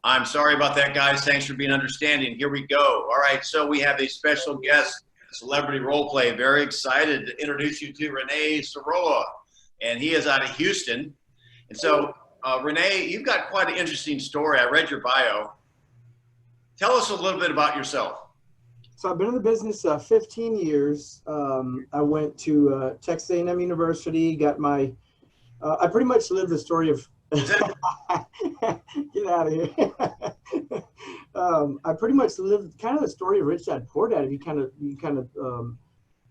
I'm sorry about that, guys. Thanks for being understanding. Here we go. All right, so we have a special guest, celebrity role play. Very excited to introduce you to Rene Solorio, and he is out of Houston. And so, Rene, you've got quite an interesting story. I read your bio. Tell us a little bit about yourself. So I've been in the business 15 years. I went to Texas A&M University, got my, I pretty much lived the story of, get out of here. I pretty much lived kind of the story of Rich Dad, Poor Dad. If you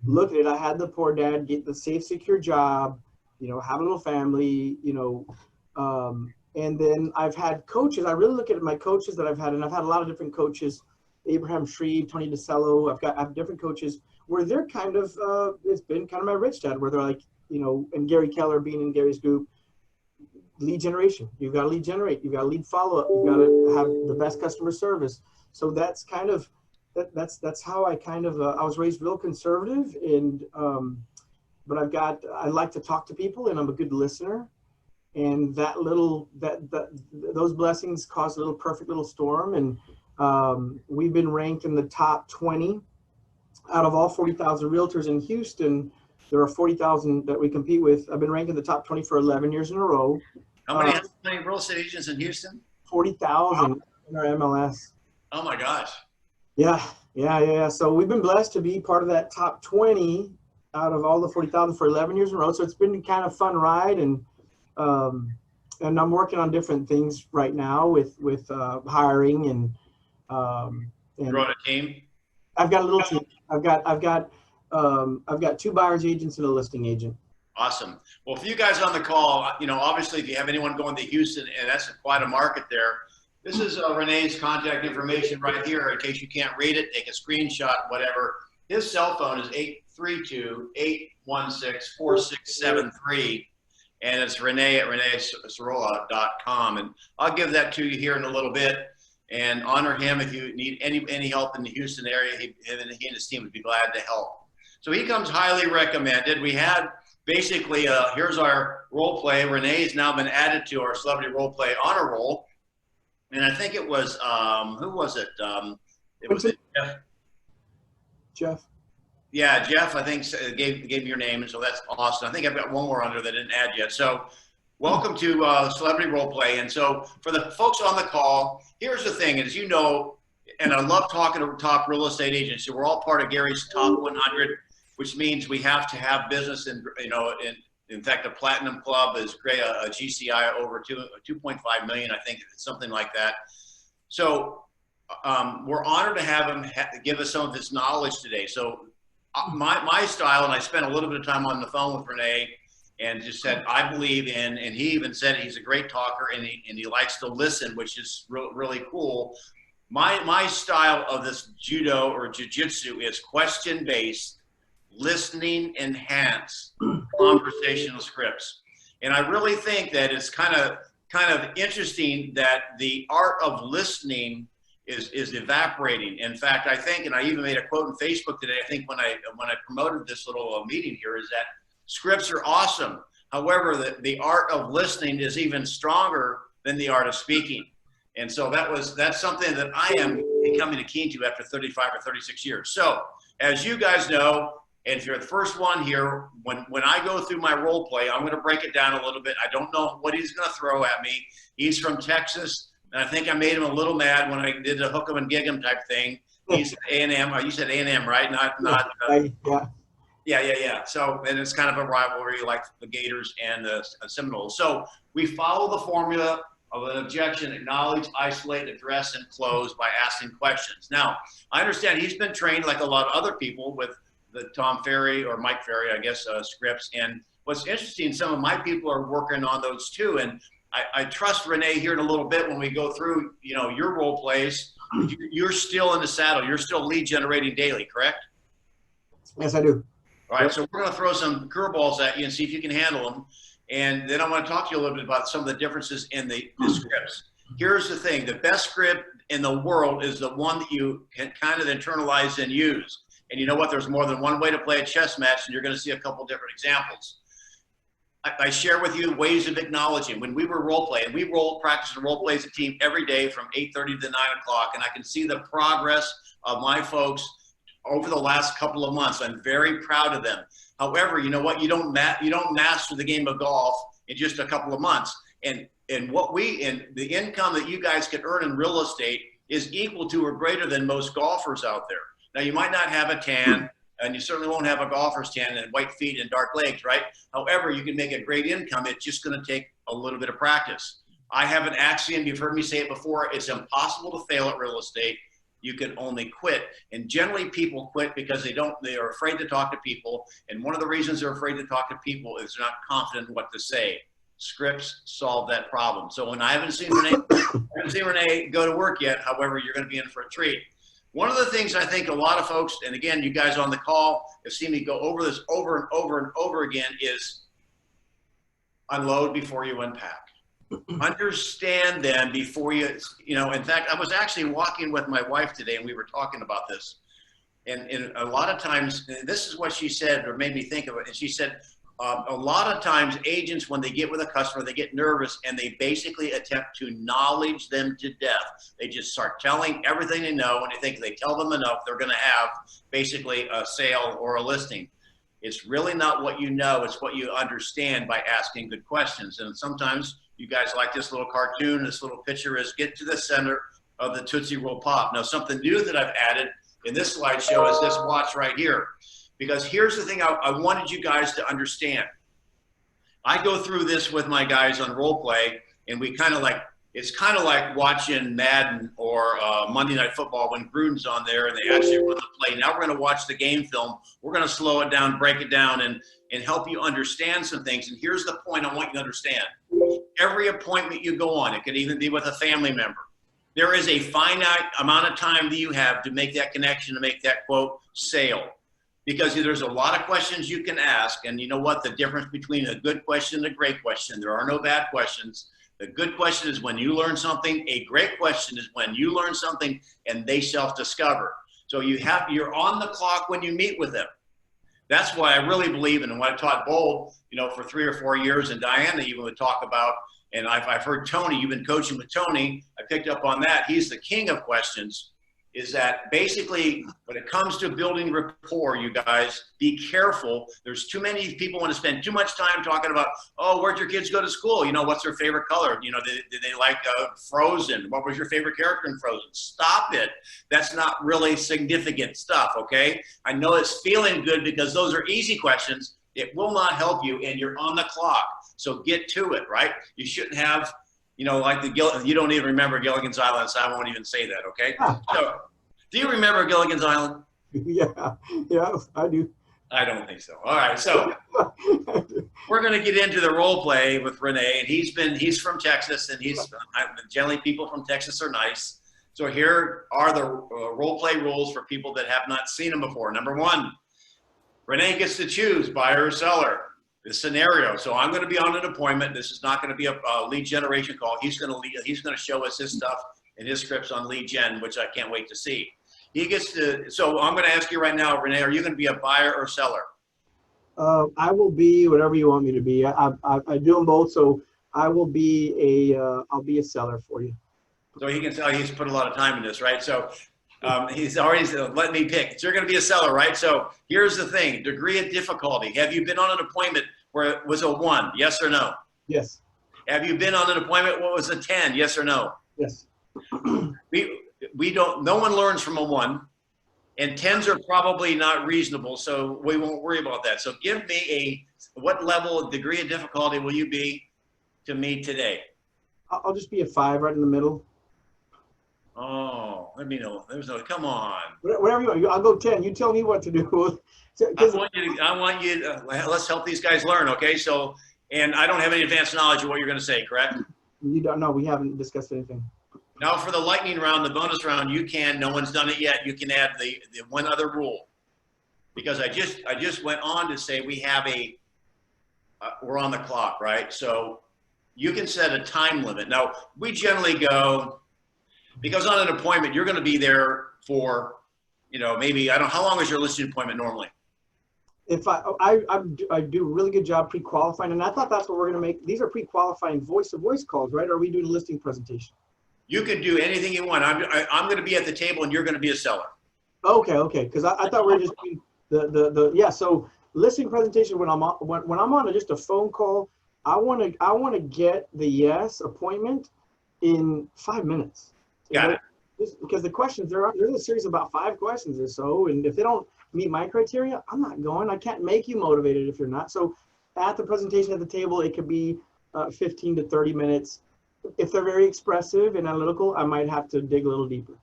look at it, I had the poor dad get the safe, secure job, have a little family, and then I've had coaches. I really look at my coaches that I've had, and I've had a lot of different coaches. Abraham Shreve, Tony DeCello. I have different coaches where they're kind of, it's been kind of my rich dad, where they're like, and Gary Keller being in Gary's group, lead generation. You've got to lead generate. You've got to lead follow up. You've got to have the best customer service. So that's kind of, that's how I kind of, I was raised real conservative, and, but I like to talk to people, and I'm a good listener. And those blessings caused a little perfect little storm. And we've been ranked in the top 20 out of all 40,000 realtors in Houston. There are 40,000 that we compete with. I've been ranked in the top 20 for 11 years in a row. How many real estate agents in Houston? 40,000 in our MLS. Oh my gosh. Yeah. So we've been blessed to be part of that top 20 out of all the 40,000 for 11 years in a row. So it's been kind of fun ride, and I'm working on different things right now with hiring and growing a team. I've got a little team. I've got 2 buyer's agents and a listing agent. Awesome. Well, for you guys on the call, obviously, if you have anyone going to Houston, and that's quite a market there, this is Rene's contact information right here. In case you can't read it, take a screenshot, whatever. His cell phone is 832-816-4673. And it's Rene at renesorolla.com. And I'll give that to you here in a little bit, and honor him. If you need any help in the Houston area, he and his team would be glad to help. So he comes highly recommended. We had basically, here's our role play. Rene has now been added to our celebrity role play honor roll. And I think it was, who was it? It was Jeff. Jeff. Yeah, Jeff, I think gave me your name, and so that's awesome. I think I've got one more under that I didn't add yet. So welcome to Celebrity Role Play. And so for the folks on the call, here's the thing, as you know, and I love talking to top real estate agents. So we're all part of Gary's top 100, which means we have to have business, and in fact, a platinum club is great, a GCI over 2.5 million, I think, something like that. So we're honored to have him give us some of his knowledge today. So my style, and I spent a little bit of time on the phone with Rene, and just said, I believe in, and he even said he's a great talker, and he likes to listen, which is really cool. My style of this judo or jiu-jitsu is question-based, listening enhanced conversational scripts. And I really think that it's kind of interesting that the art of listening is evaporating. In fact, I think, and I even made a quote on Facebook today, I think when I promoted this little meeting here, is that scripts are awesome. However, the art of listening is even stronger than the art of speaking. And so that's something that I am becoming a keen to after 35 or 36 years. So as you guys know, and if you're the first one here, when I go through my role play, I'm going to break it down a little bit. I don't know what he's going to throw at me. He's from Texas. And I think I made him a little mad when I did the hook 'em and gig 'em type thing. He's A&M. You said A&M, right? Yeah. So, and it's kind of a rivalry like the Gators and the Seminoles. So we follow the formula of an objection: acknowledge, isolate, address, and close by asking questions. Now, I understand he's been trained like a lot of other people with the Tom Ferry or Mike Ferry, I guess, scripts. And what's interesting, some of my people are working on those too. And I trust Rene here in a little bit when we go through, your role plays. You're still in the saddle. You're still lead generating daily, correct? Yes, I do. All right, so we're going to throw some curveballs at you and see if you can handle them. And then I want to talk to you a little bit about some of the differences in the scripts. Here's the thing. The best script in the world is the one that you can kind of internalize and use. And you know what? There's more than one way to play a chess match, and you're going to see a couple different examples. I share with you ways of acknowledging. When we were role playing, we practice and role play as a team every day from 8:30 to 9 o'clock, and I can see the progress of my folks over the last couple of months. I'm very proud of them. However, you know what? You don't master the game of golf in just a couple of months. And the income that you guys can earn in real estate is equal to or greater than most golfers out there. Now, you might not have a tan, and you certainly won't have a golfer's tan and white feet and dark legs, right? However, you can make a great income. It's just going to take a little bit of practice. I have an axiom. You've heard me say it before. It's impossible to fail at real estate. You can only quit. And generally people quit because they are afraid to talk to people. And one of the reasons they're afraid to talk to people is they're not confident in what to say. Scripts solve that problem. So when I haven't seen Rene go to work yet, however, you're going to be in for a treat. One of the things I think a lot of folks, and again, you guys on the call have seen me go over this over and over and over again, is unload before you unpack. Understand them before you know, in fact, I was actually walking with my wife today and we were talking about this. And a lot of times, this is what she said, or made me think of it. And she said, a lot of times agents, when they get with a customer, they get nervous and they basically attempt to knowledge them to death. They just start telling everything they know, and they think if they tell them enough, they're going to have basically a sale or a listing. It's really not what you know, it's what you understand by asking good questions. And sometimes you guys like this little cartoon, this little picture is get to the center of the Tootsie Roll Pop. Now, something new that I've added in this slideshow is this watch right here. Because here's the thing I wanted you guys to understand. I go through this with my guys on role play, and we kind of like, it's kind of like watching Madden or Monday Night Football when Gruden's on there and they actually run the play. Now we're going to watch the game film. We're going to slow it down, break it down, and help you understand some things. And here's the point I want you to understand. Every appointment you go on, it could even be with a family member, there is a finite amount of time that you have to make that connection, to make that, quote, sale. Because there's a lot of questions you can ask, and you know what? The difference between a good question and a great question, there are no bad questions. The good question is when you learn something. A great question is when you learn something and they self-discover. So you're on the clock when you meet with them. That's why I really believe in, and what I taught Bold, you know, for 3 or 4 years, and Diana even would talk about, and I've heard Tony, you've been coaching with Tony, I picked up on that. He's the king of questions. Is that basically when it comes to building rapport, you guys, be careful. There's too many people want to spend too much time talking about, oh, where'd your kids go to school? You know, what's their favorite color? You know, did they like Frozen? What was your favorite character in Frozen? Stop it. That's not really significant stuff, okay? I know it's feeling good because those are easy questions. It will not help you, and you're on the clock. So get to it, right? You shouldn't have, you know, like you don't even remember Gilligan's Island, so I won't even say that, okay? So, do you remember Gilligan's Island? Yeah, I do. I don't think so. All right, so we're going to get into the role play with Rene, and he's from Texas, and generally people from Texas are nice. So here are the role play rules for people that have not seen them before. Number 1, Rene gets to choose buyer or seller. The scenario. So I'm going to be on an appointment. This is not going to be a lead generation call. He's going to show us his stuff and his scripts on lead gen, which I can't wait to see. He gets to. So I'm going to ask you right now, Rene, are you going to be a buyer or seller? I will be whatever you want me to be. I do them both, so I will be I'll be a seller for you. So he can tell he's put a lot of time in this, right? So he's already let me pick. So you're going to be a seller, right? So here's the thing: degree of difficulty. Have you been on an appointment where it was a 1? Yes or no? Yes. Have you been on an appointment where it was a 10? Yes or no? Yes. We don't. No one learns from a 1, and 10s are probably not reasonable. So we won't worry about that. So give me what level of degree of difficulty will you be to me today? I'll just be a 5 right in the middle. Oh, let me know. There's no, come on. Whatever you want. I'll go 10. You tell me what to do. I want you to, let's help these guys learn, okay? So, and I don't have any advanced knowledge of what you're going to say, correct? You don't know. We haven't discussed anything. Now for the lightning round, the bonus round, no one's done it yet. You can add the one other rule. Because I just went on to say we have we're on the clock, right? So you can set a time limit. Now, we generally go, because on an appointment, you're going to be there for, you know, maybe, I don't know, how long is your listing appointment normally? if I do a really good job pre-qualifying, and I thought that's what we're going to make. These are pre-qualifying voice-to-voice calls, right? Or are we doing a listing presentation? You can do anything you want. I'm going to be at the table and you're going to be a seller. Okay, okay. Because I thought we were just doing the yeah. So listing presentation when I'm on when I'm on just a phone call, I want to get the yes appointment in 5 minutes. Got it. Because the questions there's a series of about 5 questions or so, and if they don't meet my criteria, I'm not going. I can't make you motivated if you're not. So at the presentation at the table, it could be 15 to 30 minutes. If they're very expressive and analytical, I might have to dig a little deeper.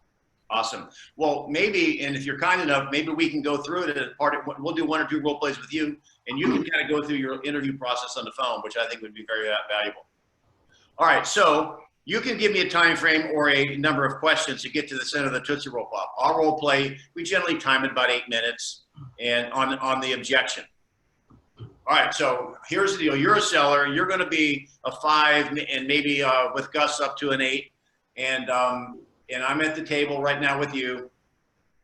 Awesome. Well, maybe, and if you're kind enough, maybe we can go through it as part of, we'll do 1 or 2 role plays with you, and you can kind of go through your interview process on the phone, which I think would be very valuable. All right, so you can give me a time frame or a number of questions to get to the center of the Tootsie Roll Pop. Our role play, we generally time it about 8 minutes, and on the objection. All right, so here's the deal. You're a seller. You're going to be a 5, and maybe with Gus up to an 8, and I'm at the table right now with you.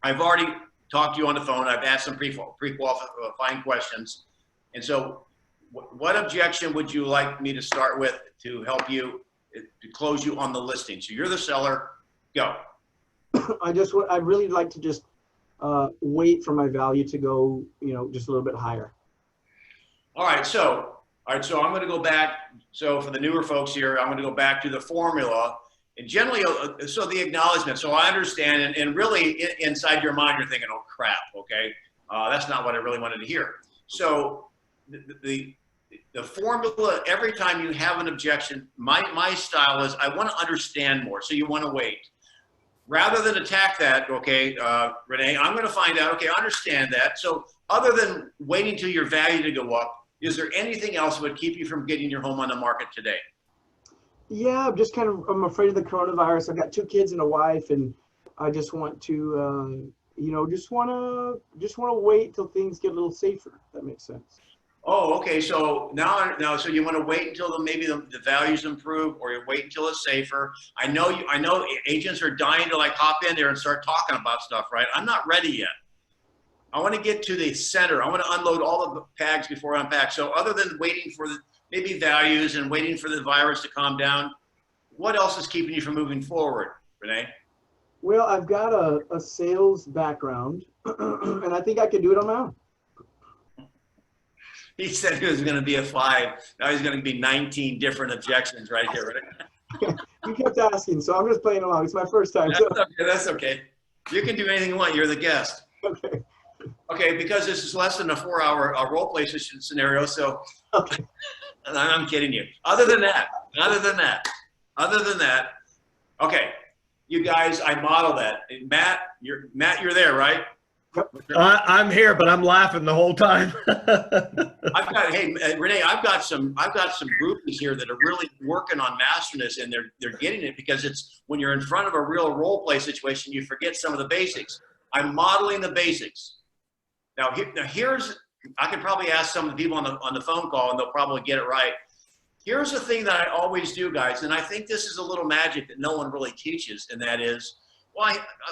I've already talked to you on the phone. I've asked some pre-qualifying questions, and so what objection would you like me to start with to help you to close you on the listing? So you're the seller. Go. I'd really like to just wait for my value to go, just a little bit higher. All right, so I'm going to go back. So for the newer folks here, I'm going to go back to the formula, and generally, so the acknowledgement. So I understand, and really inside your mind, you're thinking, "Oh crap, okay, that's not what I really wanted to hear." So the formula, every time you have an objection, my style is I want to understand more. So you want to wait. Rather than attack that, okay, Rene, I'm going to find out, okay, I understand that. So other than waiting till your value to go up, is there anything else that would keep you from getting your home on the market today? Yeah, I'm afraid of the coronavirus. I've got 2 kids and a wife, and I just want to, just want to wait till things get a little safer. If that makes sense. Oh, okay. So now, so you want to wait until maybe the values improve, or you wait until it's safer. I know agents are dying to like hop in there and start talking about stuff, right? I'm not ready yet. I want to get to the center. I want to unload all the bags before I unpack. So other than waiting for maybe values and waiting for the virus to calm down, what else is keeping you from moving forward, Rene? Well, I've got a sales background, and I think I could do it on my own. He said it was going to be a 5. Now he's going to be 19 different objections right here, right? You kept asking, so I'm just playing along. It's my first time. That's okay. That's okay. You can do anything you want. You're the guest. Okay. Okay, because this is less than a 4-hour role play scenario, so Okay. I'm kidding you. Other than that, okay, you guys, I model that. And Matt, you're there, right? I'm here, but I'm laughing the whole time. Hey, Rene, I've got some groupies here that are really working on mastering this, and they're getting it because it's when you're in front of a real role play situation, you forget some of the basics. I'm modeling the basics. Now here's, I could probably ask some of the people on the phone call, and they'll probably get it right. Here's the thing that I always do, guys, and I think this is a little magic that no one really teaches, and that is,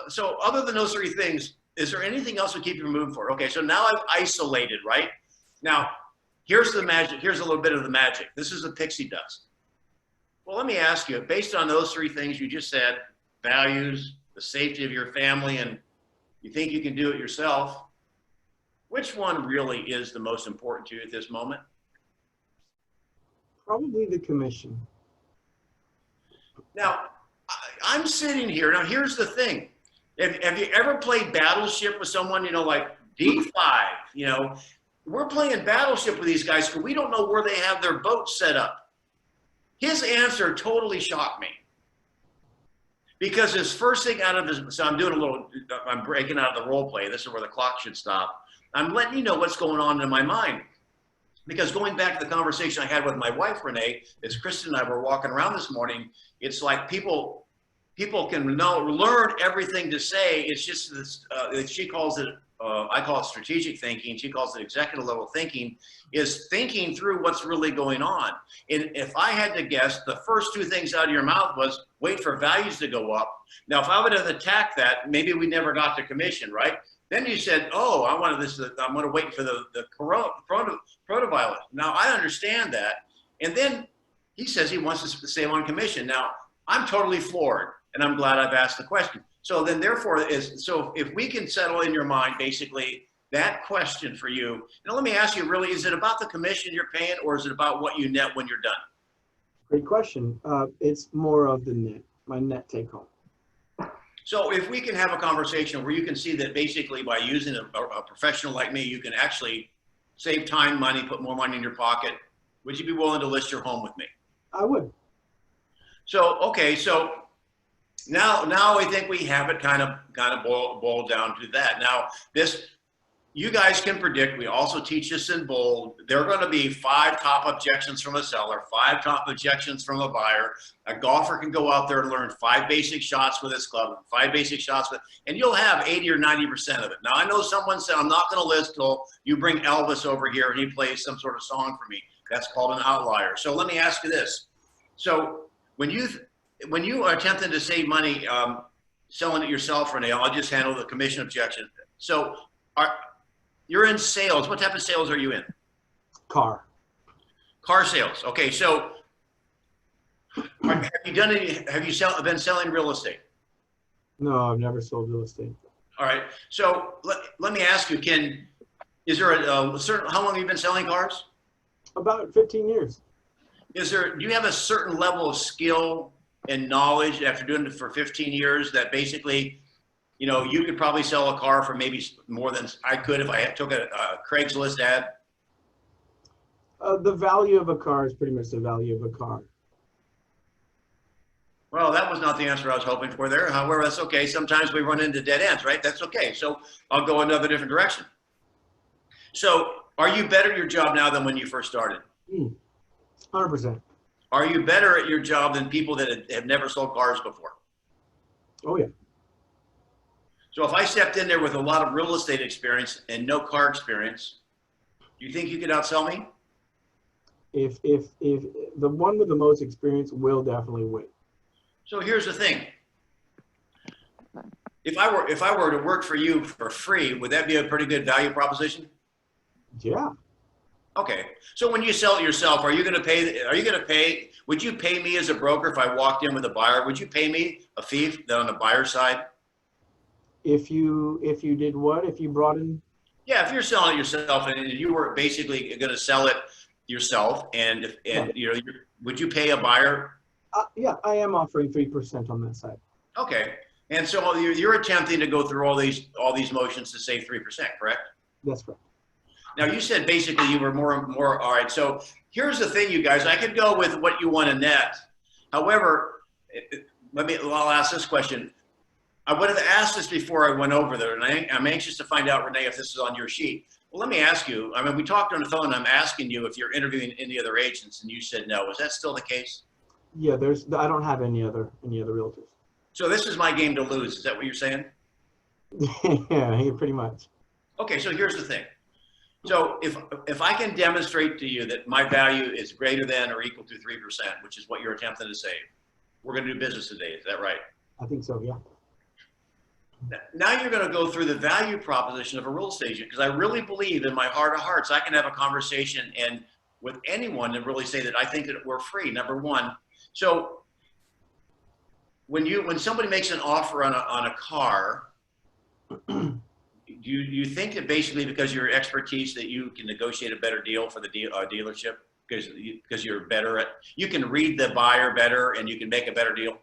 so other than those 3 things, is there anything else we keep you moving for? Okay, so now I've isolated, right? Now, here's the magic. Here's a little bit of the magic. This is the pixie dust. Well, let me ask you, based on those 3 things you just said, values, the safety of your family, and you think you can do it yourself, which one really is the most important to you at this moment? Probably the commission. Now, I'm sitting here. Now, here's the thing. Have you ever played Battleship with someone, like D5? We're playing Battleship with these guys because we don't know where they have their boat set up. His answer totally shocked me. Because his first thing out of his, so I'm breaking out of the role play. This is where the clock should stop. I'm letting you know what's going on in my mind. Because going back to the conversation I had with my wife, Rene, as Kristen and I were walking around this morning, it's like people can learn everything to say. It's just this, she calls it, I call it strategic thinking. She calls it executive level thinking, is thinking through what's really going on. And if I had to guess, the first 2 things out of your mouth was wait for values to go up. Now, if I would have attacked that, maybe we never got to commission, right? Then you said, oh, I wanted this, I'm going to wait for the protoviolet. Now I understand that. And then he says he wants to save on commission. Now I'm totally floored, and I'm glad I've asked the question. So then therefore so if we can settle in your mind, basically that question for you. Now let me ask you, really, is it about the commission you're paying, or is it about what you net when you're done? Great question. It's more of the net, my net take home. So if we can have a conversation where you can see that basically by using a professional like me, you can actually save time, money, put more money in your pocket, would you be willing to list your home with me? I would. So, okay, so now I think we have it kind of boiled down to that. Now this, you guys can predict, we also teach this in bold, there are going to be 5 top objections from a seller, 5 top objections from a buyer. A golfer can go out there and learn 5 basic shots with his club, 5 basic shots with, and you'll have 80 or 90% of it. Now I know someone said, I'm not going to list till you bring Elvis over here and he plays some sort of song for me. That's called an outlier. So let me ask you this. So when you are attempting to save money selling it yourself, Rene, I'll just handle the commission objection. So you're in sales. What type of sales are you in? Car Sales. Okay, so have you done any? Have you been selling real estate? No, I've never sold real estate. All right. So let me ask you: is there a certain? How long have you been selling cars? About 15 years. Do you have a certain level of skill and knowledge after doing it for 15 years that basically, you know, you could probably sell a car for maybe more than I could if I took a Craigslist ad? The value of a car is pretty much the value of a car. Well, that was not the answer I was hoping for there. However, that's okay. Sometimes we run into dead ends, right? That's okay. So I'll go another different direction. So are you better at your job now than when you first started? 100%. Are you better at your job than people that have never sold cars before? Oh, yeah. So if I stepped in there with a lot of real estate experience and no car experience, do you think you could outsell me? If the one with the most experience will definitely win. So here's the thing. If I were to work for you for free, would that be a pretty good value proposition? Yeah. Okay. So when you sell it yourself, would you pay me as a broker if I walked in with a buyer? Would you pay me a fee on the buyer side? If you did what? If you brought in? Yeah, if you're selling it yourself and you were basically going to sell it yourself, and you know, would you pay a buyer? Yeah, I am offering 3% on that side. Okay, and so you're attempting to go through all these motions to save 3%, correct? That's correct. Now you said basically you were more. All right, so here's the thing, you guys. I could go with what you want to net. However, I'll ask this question. I would have asked this before I went over there, and I'm anxious to find out, Rene, if this is on your sheet. Well, let me ask you. I mean, we talked on the phone. I'm asking you if you're interviewing any other agents, and you said no. Is that still the case? Yeah, I don't have any other realtors. So this is my game to lose. Is that what you're saying? Yeah, pretty much. Okay, so here's the thing. So if I can demonstrate to you that my value is greater than or equal to 3%, which is what you're attempting to save, we're going to do business today. Is that right? I think so, yeah. Now you're going to go through the value proposition of a real estate agent, because I really believe in my heart of hearts I can have a conversation and with anyone and really say that I think that we're free, number one. So when somebody makes an offer on a car, do you think that basically because of your expertise that you can negotiate a better deal for the dealership because you're better at, you can read the buyer better and you can make a better deal?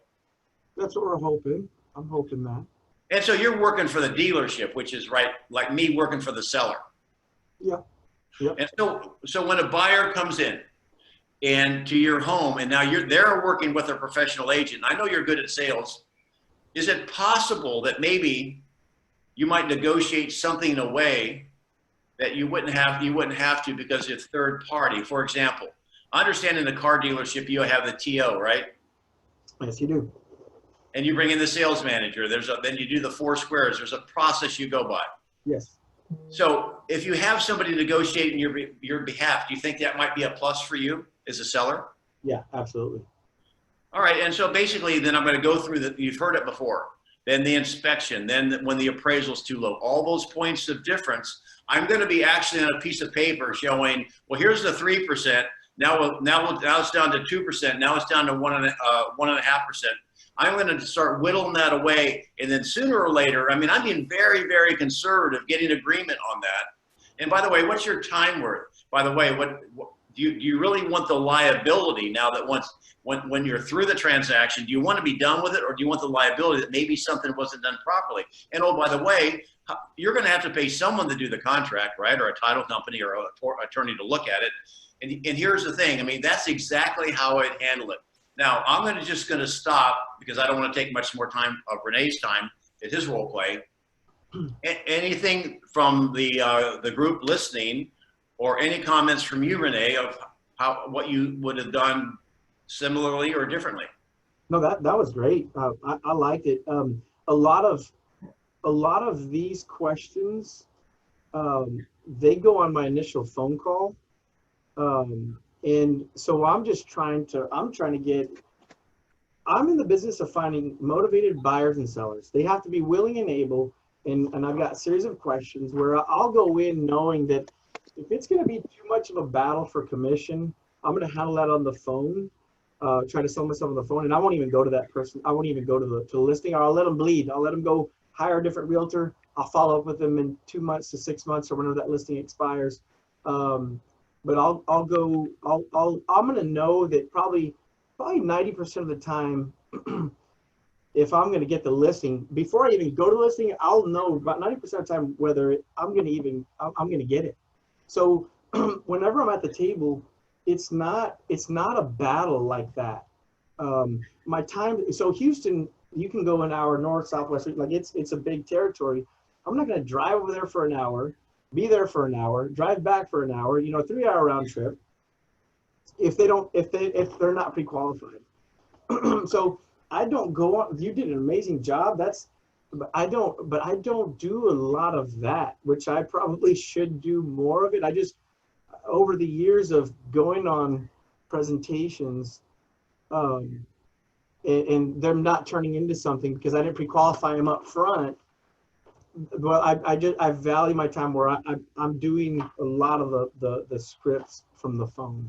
That's what we're hoping. I'm hoping that. And so you're working for the dealership, which is right, like me working for the seller. Yeah. Yep. And so when a buyer comes in and to your home, and now they're working with a professional agent, I know you're good at sales. Is it possible that maybe you might negotiate something in a way that you wouldn't have to because it's third party? For example, I understand in the car dealership you have the TO, right? Yes, you do. And you bring in the sales manager. Then you do the 4 squares. There's a process you go by. Yes. So if you have somebody negotiating your behalf, do you think that might be a plus for you as a seller? Yeah, absolutely. All right. And so basically then I'm going to go through you've heard it before. then the inspection, then when the appraisal's too low, all those points of difference, I'm going to be actually on a piece of paper showing, well, here's the 3%. Now it's down to 2%. Now it's down to 1.5%. I'm going to start whittling that away. And then sooner or later, I mean, I'm being very, very conservative getting agreement on that. And by the way, what's your time worth? By the way, what do you really want the liability now that when you're through the transaction, do you want to be done with it, or do you want the liability that maybe something wasn't done properly? And oh, by the way, you're going to have to pay someone to do the contract, right? Or a title company or an attorney to look at it. And here's the thing. I mean, that's exactly how I'd handle it. Now, I'm just going to stop because I don't want to take much more time of Renee's time at his role play. Anything from the group listening, or any comments from you, Rene, of what you would have done similarly or differently? No, that was great. I liked it. A lot of these questions, they go on my initial phone call. And so I'm in the business of finding motivated buyers and sellers. They have to be willing and able. And I've got a series of questions where I'll go in knowing that if it's going to be too much of a battle for commission, I'm going to handle that on the phone, try to sell myself on the phone. And I won't even go to that person. I won't even go to the listing, or I'll let them bleed. I'll let them go hire a different realtor. I'll follow up with them in 2 months to 6 months or whenever that listing expires. But I'm going to know that probably 90% of the time, if I'm going to get the listing, before I even go to the listing, I'll know about 90% of the time whether I'm going to get it. So whenever I'm at the table, it's not a battle like that. My time, so Houston, you can go an hour north, southwest, like it's a big territory. I'm not going to drive over there for an hour, be there for an hour, drive back for an hour, 3-hour round trip. If they're not pre-qualified. So I don't go on. You did an amazing job. But I don't do a lot of that, which I probably should do more of it. I just, over the years of going on presentations, and them not turning into something because I didn't pre-qualify them up front. Well, I value my time where I'm doing a lot of the scripts from the phone.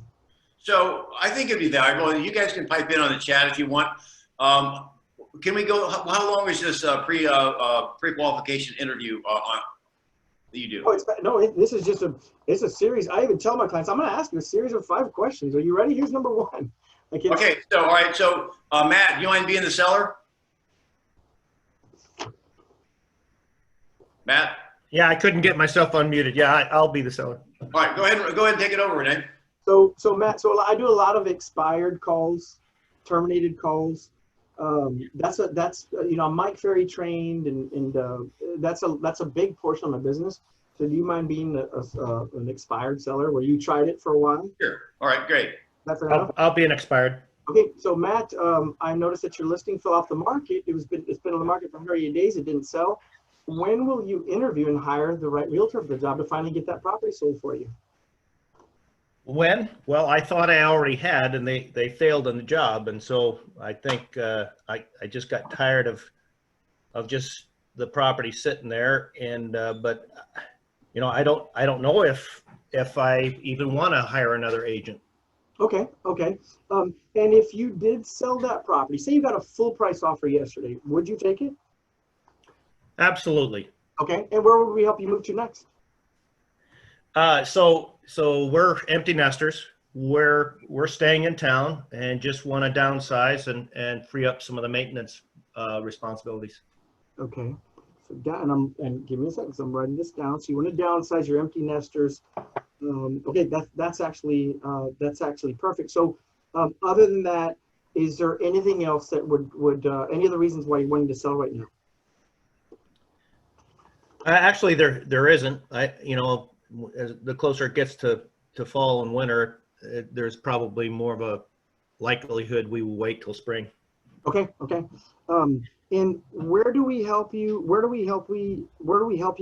So I think it'd be valuable. You guys can pipe in on the chat if you want. Can we go? How long is this pre-qualification interview that you do? This is just a series. I even tell my clients, I'm going to ask you a series of 5 questions. Are you ready? Here's number 1. Okay. So all right. So Matt, you mind being the seller? Matt? Yeah, I couldn't get myself unmuted. Yeah, I'll be the seller. All right, go ahead and take it over, Rene. So Matt, I do a lot of expired calls, terminated calls. That's I'm Mike Ferry trained, and that's a big portion of my business. So do you mind being an expired seller where you tried it for a while? Sure. All right, great. That's enough. I'll be an expired. Okay, so Matt, I noticed that your listing fell off the market. It's been on the market for 180 days. It didn't sell. When will you interview and hire the right realtor for the job to finally get that property sold for you? When? Well, I thought I already had, and they failed on the job, and so I think I just got tired of just the property sitting there, and but I don't know if I even want to hire another agent. Okay. And if you did sell that property, say you got a full price offer yesterday, would you take it? Absolutely. Okay. And where would we help you move to next? So we're empty nesters. We're staying in town and just want to downsize and free up some of the maintenance responsibilities. Okay. So and give me a second, because I'm writing this down. So you want to downsize your empty nesters. Okay, that's actually perfect. So other than that, is there anything else that would any other reasons why you're wanting to sell right now? Actually, there isn't. As the closer it gets to fall and winter, there's probably more of a likelihood we will wait till spring. Okay. And where do we help you? Where do we help you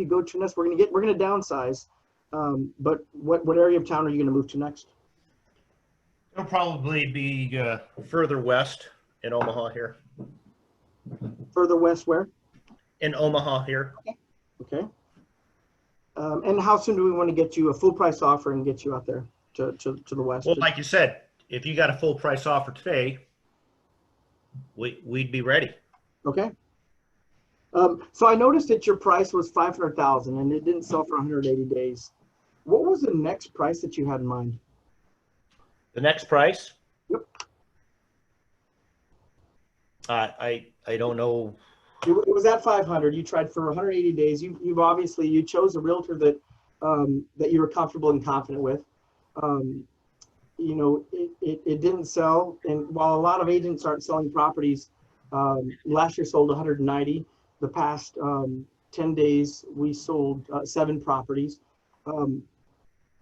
go to next? We're gonna downsize. But what area of town are you gonna move to next? It'll probably be further west in Omaha here. Further west where? in Omaha here. Okay. And how soon do we want to get you a full price offer and get you out there to the west? Well, like you said, if you got a full price offer today, we'd be ready. Okay. So I noticed that your price was 500,000 and it didn't sell for 180 days. What was the next price that you had in mind? The next price? Yep. I don't know. It was at 500. You tried for 180 days. You've obviously, you chose a realtor that that you were comfortable and confident with. You know, it didn't sell. And while a lot of agents aren't selling properties, last year sold 190. The past 10 days, we sold 7 properties. You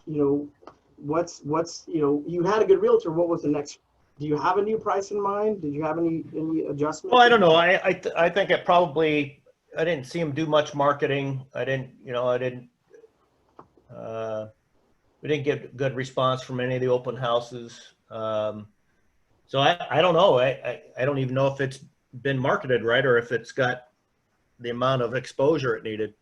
know, what's, you know, you had a good realtor. What was the next? Do you have a new price in mind? Did you have any adjustments? Well, I don't know. I think it probably, I didn't see him do much marketing. I didn't, you know, we didn't get good response from any of the open houses. So I don't know. I don't even know if it's been marketed right or if it's got the amount of exposure it needed.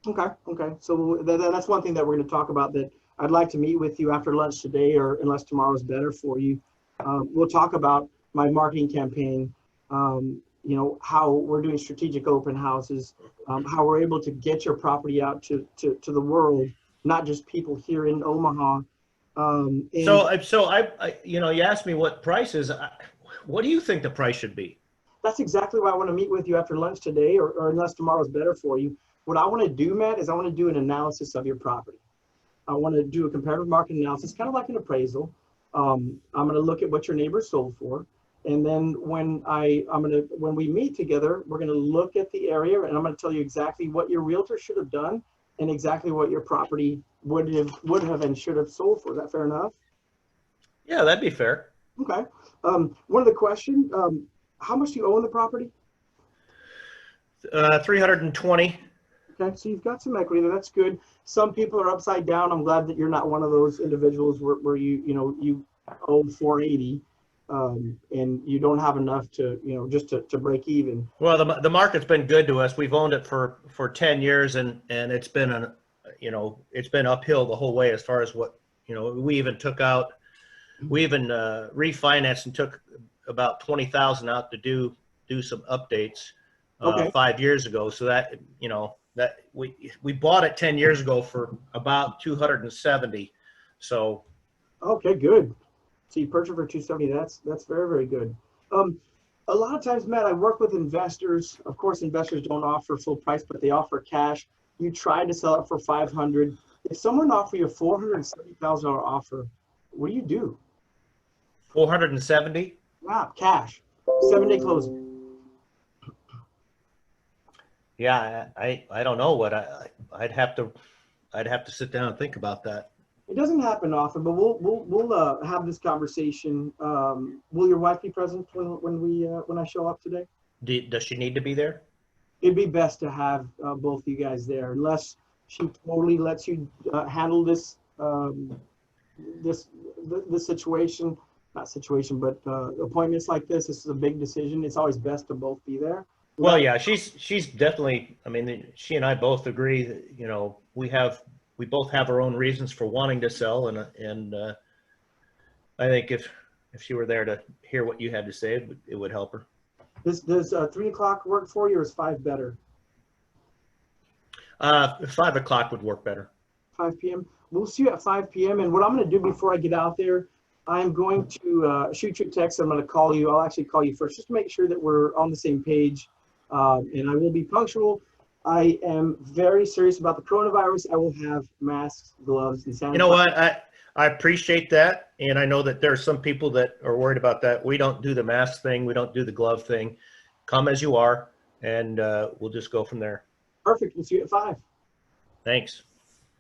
Okay. Okay. So that's one thing that we're going to talk about, that I'd like to meet with you after lunch today, or unless tomorrow's better for you. We'll talk about my marketing campaign, you know, how we're doing strategic open houses, how we're able to get your property out to the world, not just people here in Omaha. So I, you know, you asked me what price is. What do you think the price should be? That's exactly why I want to meet with you after lunch today, or unless tomorrow's better for you. What I want to do, Matt, is I want to do an analysis of your property. I want to do a comparative market analysis, kind of like an appraisal. I'm going to look at what your neighbors sold for. And then when when we meet together, we're going to look at the area, and I'm going to tell you exactly what your realtor should have done and exactly what your property would have and should have sold for. Is that fair enough? Yeah, that'd be fair. Okay. One of the questions, how much do you own the property? 320. Okay, so you've got some equity there. That's good. Some people are upside down. I'm glad that you're not one of those individuals where you owe 480 and you don't have enough to, you know, just to break even. Well, the market's been good to us. We've owned it for 10 years and it's been you know, it's been uphill the whole way as far as what, you know, we even refinanced and took about 20,000 out to do some updates Okay. 5 years ago. So that, you know, that we bought it 10 years ago for about 270. So Okay, good. So you purchased for 270. That's very, very good. A lot of times, Matt, I work with investors. Of course, investors don't offer full price, but they offer cash. You try to sell it for 500. If someone offer you a $470,000 offer, what do you do? 470. Yeah, cash, 7-day closing. Yeah, I don't know what I'd have to sit down and think about that. It doesn't happen often, but we'll have this conversation. Will your wife be present when I show up today? Does she need to be there? It'd be best to have both you guys there, unless she totally lets you handle this this situation, not situation, but appointments like this. This is a big decision. It's always best to both be there. Well, yeah, she's definitely. I mean, she and I both agree that, you know, we both have our own reasons for wanting to sell, and I think if she were there to hear what you had to say, it would help her. Does 3 o'clock work for you, or is 5 better? 5 o'clock would work better. 5 p.m. We'll see you at 5 p.m. And what I'm going to do before I get out there, I'm going to shoot you a text. I'm going to call you. I'll actually call you first, just to make sure that we're on the same page. And I will be punctual. I am very serious about the coronavirus. I will have masks, gloves, and sanitizer. You know what? I appreciate that, and I know that there are some people that are worried about that. We don't do the mask thing. We don't do the glove thing. Come as you are, and we'll just go from there. Perfect. We'll see you at 5. Thanks.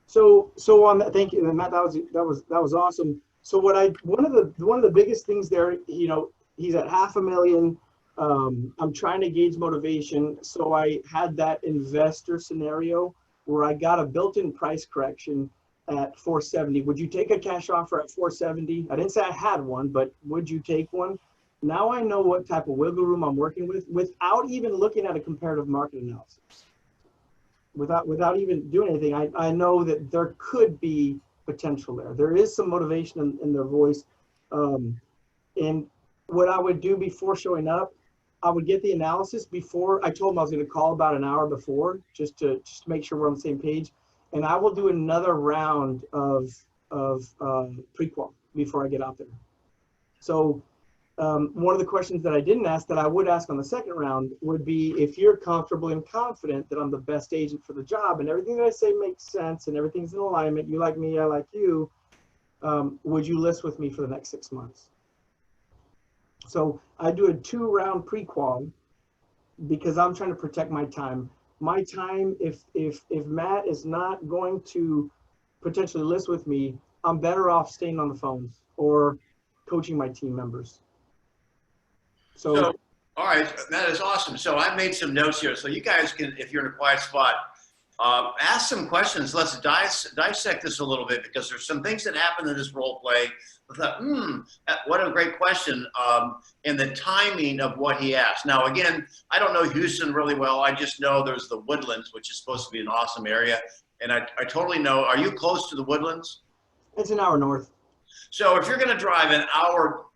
So on that, thank you, Matt. That was awesome. So one of the biggest things there, you know, he's at $500,000. I'm trying to gauge motivation. So I had that investor scenario where I got a built-in price correction at 470. Would you take a cash offer at 470? I didn't say I had one, but would you take one? Now I know what type of wiggle room I'm working with without even looking at a comparative market analysis. Without even doing anything, I know that there could be potential there. There is some motivation in their voice. And what I would do before showing up, I would get the analysis before. I told them I was going to call about an hour before, just to make sure we're on the same page. And I will do another round of prequal before I get out there. So one of the questions that I didn't ask that I would ask on the second round would be, if you're comfortable and confident that I'm the best agent for the job and everything that I say makes sense and everything's in alignment, you like me, I like you, would you list with me for the next 6 months? So I do a 2-round pre-qual because I'm trying to protect my time. My time, if Matt is not going to potentially list with me, I'm better off staying on the phones or coaching my team members. So, all right, that is awesome. So I made some notes here. So you guys can, if you're in a quiet spot, ask some questions. Let's dissect this a little bit, because there's some things that happen in this role play. I thought, what a great question. And the timing of what he asked. Now, again, I don't know Houston really well. I just know there's the Woodlands, which is supposed to be an awesome area. And I totally know. Are you close to the Woodlands? It's an hour north. So if you're going to drive an hour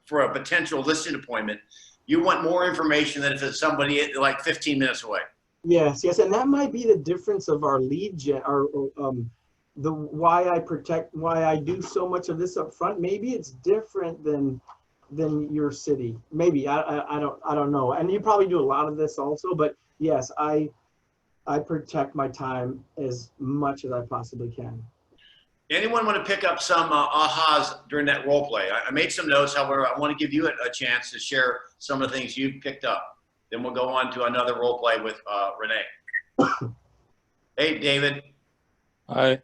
for a potential listing appointment, you want more information than if it's somebody like 15 minutes away. Yes, and that might be the difference of our lead gen, why I do so much of this up front. Maybe it's different than your city. Maybe I don't know. And you probably do a lot of this also, but yes, I protect my time as much as I possibly can. Anyone want to pick up some ahas during that role play? I made some notes. However, I want to give you a chance to share some of the things you picked up. Then we'll go on to another role play with Rene. Hey, David. I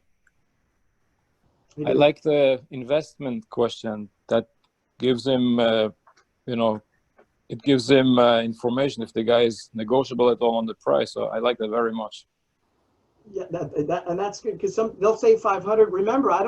like the investment question. That gives him, it gives him information if the guy is negotiable at all on the price. So I like that very much. Yeah, and that's good, because they'll say 500. Remember, I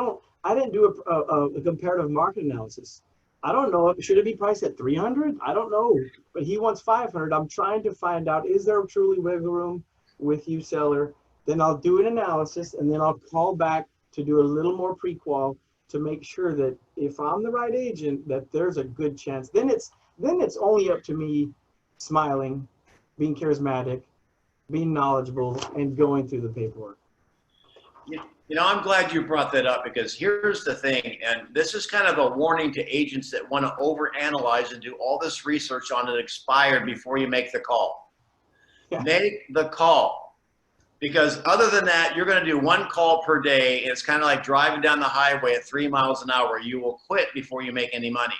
didn't do a comparative market analysis. I don't know should it be priced at 300. I don't know, but he wants 500. I'm trying to find out, is there truly wiggle room with you, seller? Then I'll do an analysis, and then I'll call back to do a little more pre-qual to make sure that if I'm the right agent, that there's a good chance. Then it's only up to me smiling, being charismatic, being knowledgeable, and going through the paperwork. You know, I'm glad you brought that up, because here's the thing, and this is kind of a warning to agents that want to overanalyze and do all this research on it expired before you make the call. Yeah. Make the call, because other than that, you're going to do one call per day. And it's kind of like driving down the highway at 3 miles an hour. You will quit before you make any money.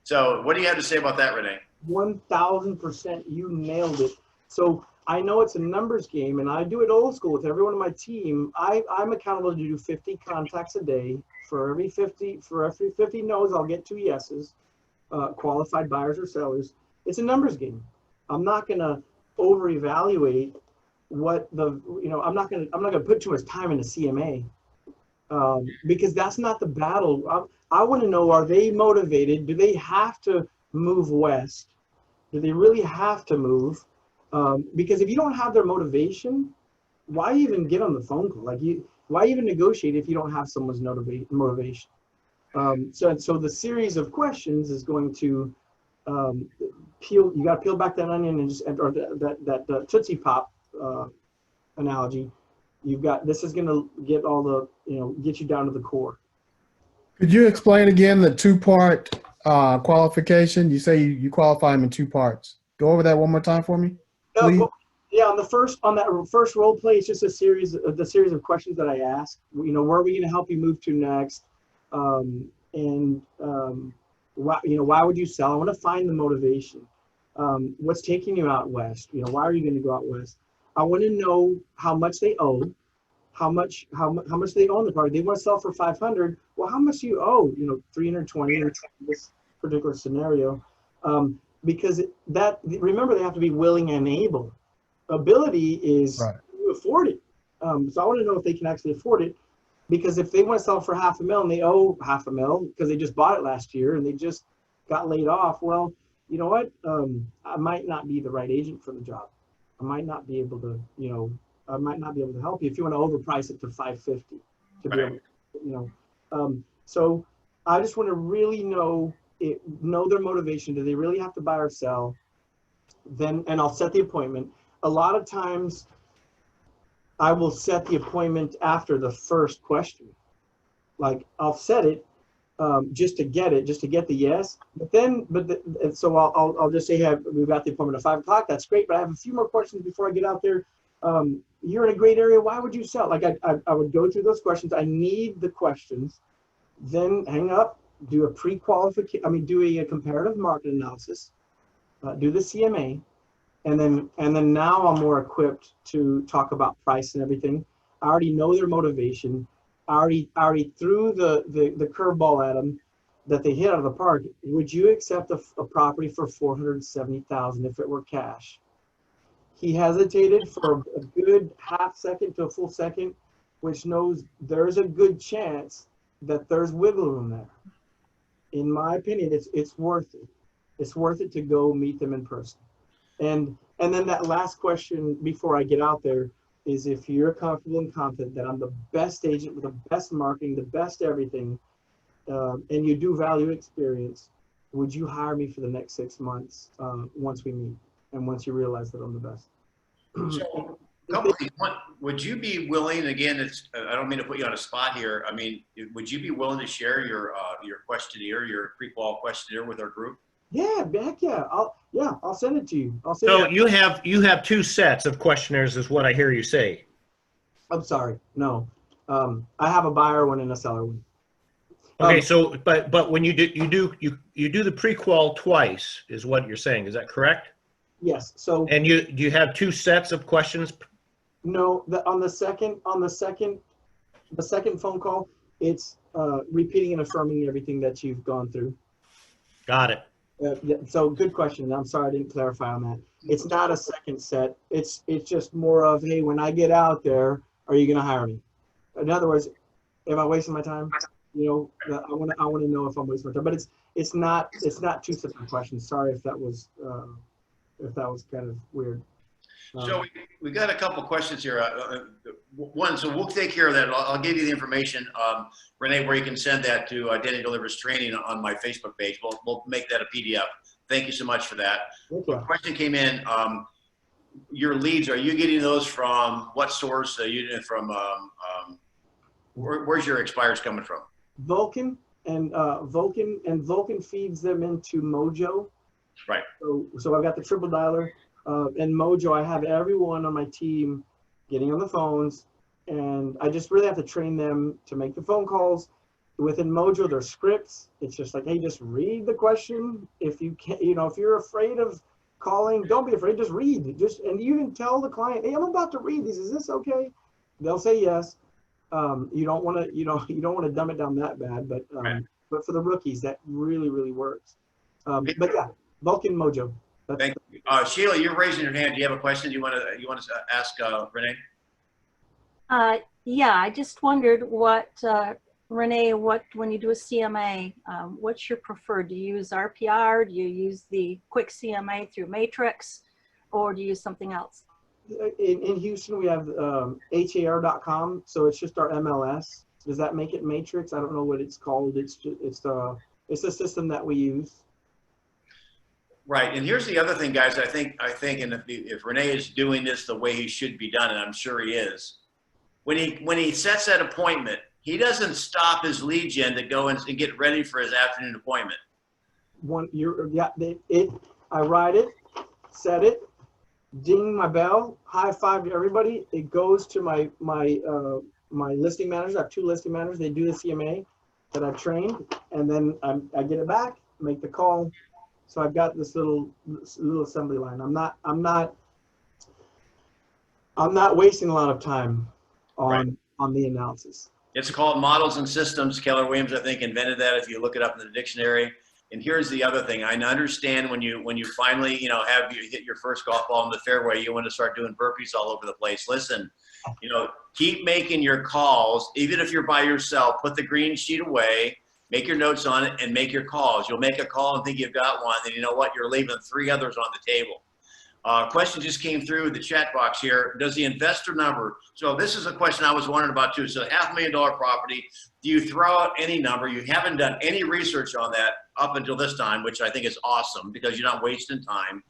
So what do you have to say about that, Rene? 1000%, you nailed it. So I know it's a numbers game, and I do it old school with everyone on my team. I'm accountable to do 50 contacts a day. For every 50 no's, I'll get 2 yeses, qualified buyers or sellers. It's a numbers game. I'm not going to over-evaluate what I'm not going to put too much time into CMA, because that's not the battle. I want to know, are they motivated? Do they have to move west? Do they really have to move? Because if you don't have their motivation, why even get on the phone call? Why even negotiate if you don't have someone's motivation? So the series of questions is going to you got to peel back that onion or that Tootsie Pop analogy. This is going to get all the, get you down to the core. Could you explain again the 2-part qualification? You say you qualify them in 2 parts. Go over that one more time for me. Yeah, on that first role play, it's just a series of questions that I ask. Where are we going to help you move to next? Why would you sell? I want to find the motivation. What's taking you out west? Why are you going to go out west? I want to know how much they owe, how much they own the property. They want to sell for 500. Well, how much do you owe? 320 in this particular scenario. Because remember, they have to be willing and able. Ability is right. You afford it. So I want to know if they can actually afford it, because if they want to sell for $500,000 and they owe $500,000 because they just bought it last year and they just got laid off. Well, you know what? I might not be the right agent for the job. I might not be able to, I might not be able to help you if you want to overprice it to 550 to be Right. able, so I just want to really know their motivation. Do they really have to buy or sell? And I'll set the appointment. A lot of times I will set the appointment after the first question. Like I'll set it just to get the yes. So I'll just say, hey, we've got the appointment at 5 o'clock. That's great, but I have a few more questions before I get out there. You're in a great area. Why would you sell? Like I would go through those questions. I need the questions, then hang up, do a pre-qualification. Do a comparative market analysis, do the CMA, and then now I'm more equipped to talk about price and everything. I already know their motivation. I already threw the curveball at them that they hit out of the park. Would you accept a property for $470,000 if it were cash? He hesitated for a good half second to a full second, which knows there's a good chance that there's wiggle room there. In my opinion, it's worth it. It's worth it to go meet them in person. And then that last question before I get out there is, if you're comfortable and confident that I'm the best agent with the best marketing, the best everything, and you do value experience, would you hire me for the next 6 months once we meet and once you realize that I'm the best? So, a couple of things. One, would you be willing, again, I don't mean to put you on a spot here. Would you be willing to share your questionnaire, your pre-qual questionnaire with our group? Yeah, heck yeah. I'll send it to you. So you have 2 sets of questionnaires, is what I hear you say. I'm sorry. No. I have a buyer one and a seller one. Okay, so but when you do the pre-qual twice, is what you're saying. Is that correct? Yes. So And do you have 2 sets of questions? no, on the second phone call, it's repeating and affirming everything that you've gone through. Got it. Yeah, so good question. I'm sorry I didn't clarify on that. It's not a second set. It's just more of, hey, when I get out there, are you going to hire me? In other words, am I wasting my time? I want to know if I'm wasting my time. But it's not 2 separate questions. Sorry if that was kind of weird. So we got a couple questions here. One, so we'll take care of that. I'll give you the information, Rene, where you can send that to Danny Delivers Training on my Facebook page. We'll make that a PDF. Thank you so much for that. Okay. A question came in. Your leads, are you getting those from what source? Are you from where's your expires coming from? Vulcan feeds them into Mojo. Right. So I've got the triple dialer. And Mojo, I have everyone on my team getting on the phones, and I just really have to train them to make the phone calls. Within Mojo, there's scripts. It's just like, hey, just read the question. If you can't, if you're afraid of calling, don't be afraid. Just read. And you can tell the client, hey, I'm about to read these. Is this okay? They'll say yes. You don't want to dumb it down that bad, but Right. But for the rookies, that really, really works. But yeah, Vulcan Mojo. Thank you. Sheila, you're raising your hand. Do you have a question you want to ask Rene? Yeah, I just wondered Rene, when you do a CMA, what's your preferred? Do you use RPR? Do you use the quick CMA through Matrix, or do you use something else? In Houston, we have HAR.com, so it's just our MLS. Does that make it Matrix? I don't know what it's called. It's the system that we use. Right, and here's the other thing, guys. I think, and if Rene is doing this the way he should be done, and I'm sure he is, when he sets that appointment, he doesn't stop his lead gen to go and get ready for his afternoon appointment. I write it, set it, ding my bell, high five to everybody. It goes to my listing managers. I have 2 listing managers. They do the CMA that I've trained, and then I get it back, make the call. So I've got this little assembly line. I'm not wasting a lot of time on the analysis. It's called models and systems. Keller Williams, I think, invented that. If you look it up in the dictionary. And here's the other thing. I understand when you finally have you hit your first golf ball in the fairway, you want to start doing burpees all over the place. Listen, keep making your calls, even if you're by yourself. Put the green sheet away. make your notes on it, and make your calls. You'll make a call and think you've got one, and you know what? You're leaving 3 others on the table. Question just came through the chat box here. Does the investor number, so this is a question I was wondering about too. So $500,000 property, do you throw out any number? You haven't done any research on that up until this time, which I think is awesome because you're not wasting time.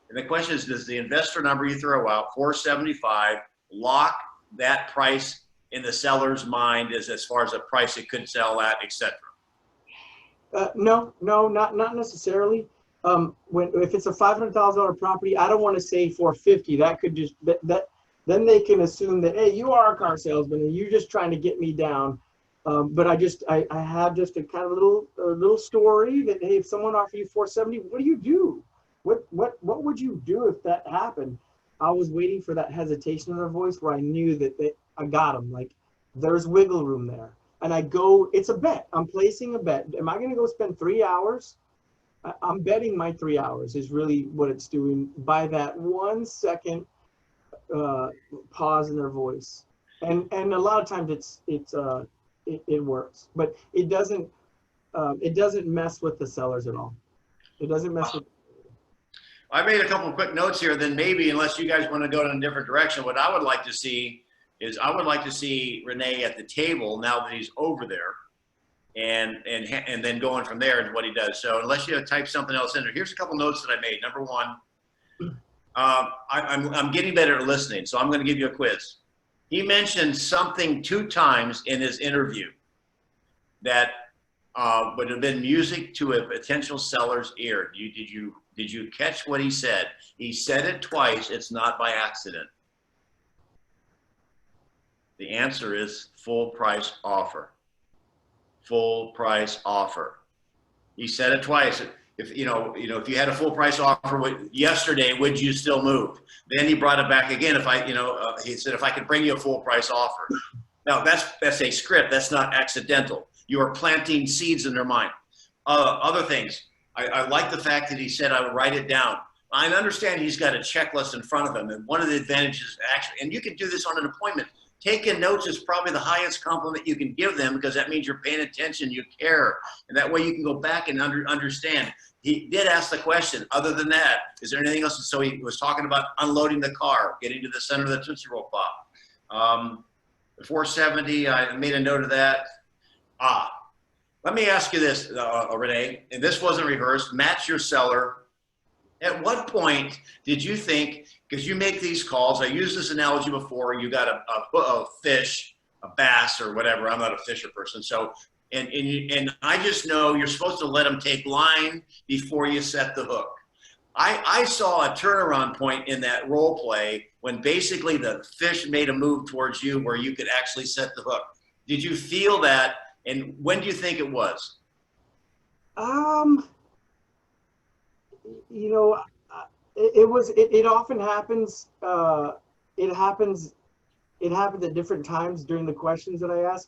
And the question is, does the investor number you throw out, 475, lock that price in the seller's mind as far as the price it could sell at, etc.? No, not necessarily. If it's a $500,000 property, I don't want to say 450. That could just then they can assume that, hey, you are a car salesman and you're just trying to get me down. But I have just a kind of a little story that, hey, if someone offered you 470, what do you do? What would you do if that happened? I was waiting for that hesitation in their voice where I knew that I got them. Like, there's wiggle room there. And it's a bet. I'm placing a bet. Am I going to go spend 3 hours? I'm betting my 3 hours is really what it's doing by that 1 second pause in their voice. And a lot of times it works, but it doesn't mess with the sellers at all. It doesn't mess with. I made a couple of quick notes here. Then maybe, unless you guys want to go in a different direction, what I would like to see is Rene at the table now that he's over there, and then going from there to what he does. So unless you type something else in there, here's a couple notes that I made. Number one, I'm getting better at listening, so I'm going to give you a quiz. He mentioned something 2 times in his interview that would have been music to a potential seller's ear. Did you catch what he said? He said it twice. It's not by accident. The answer is full price offer. Full price offer. He said it twice. If you had a full price offer yesterday, would you still move? Then he brought it back again. He said, if I could bring you a full price offer. Now that's a script. That's not accidental. You are planting seeds in their mind. Other things. I like the fact that he said I would write it down. I understand he's got a checklist in front of him, and one of the advantages actually, and you can do this on an appointment. Taking notes is probably the highest compliment you can give them because that means you're paying attention, you care, and that way you can go back and understand. He did ask the question. Other than that, is there anything else? So he was talking about unloading the car, getting to the center of the Tootsie Roll Pop. The 470, I made a note of that. Let me ask you this, Rene, and this wasn't rehearsed. Matt's your seller. At what point did you think, because you make these calls, I used this analogy before, you got a fish, a bass or whatever. I'm not a fisher person. So, and I just know you're supposed to let them take line before you set the hook. I saw a turnaround point in that role play when basically the fish made a move towards you where you could actually set the hook. Did you feel that? And when do you think it was? It often happens. It happens at different times during the questions that I ask.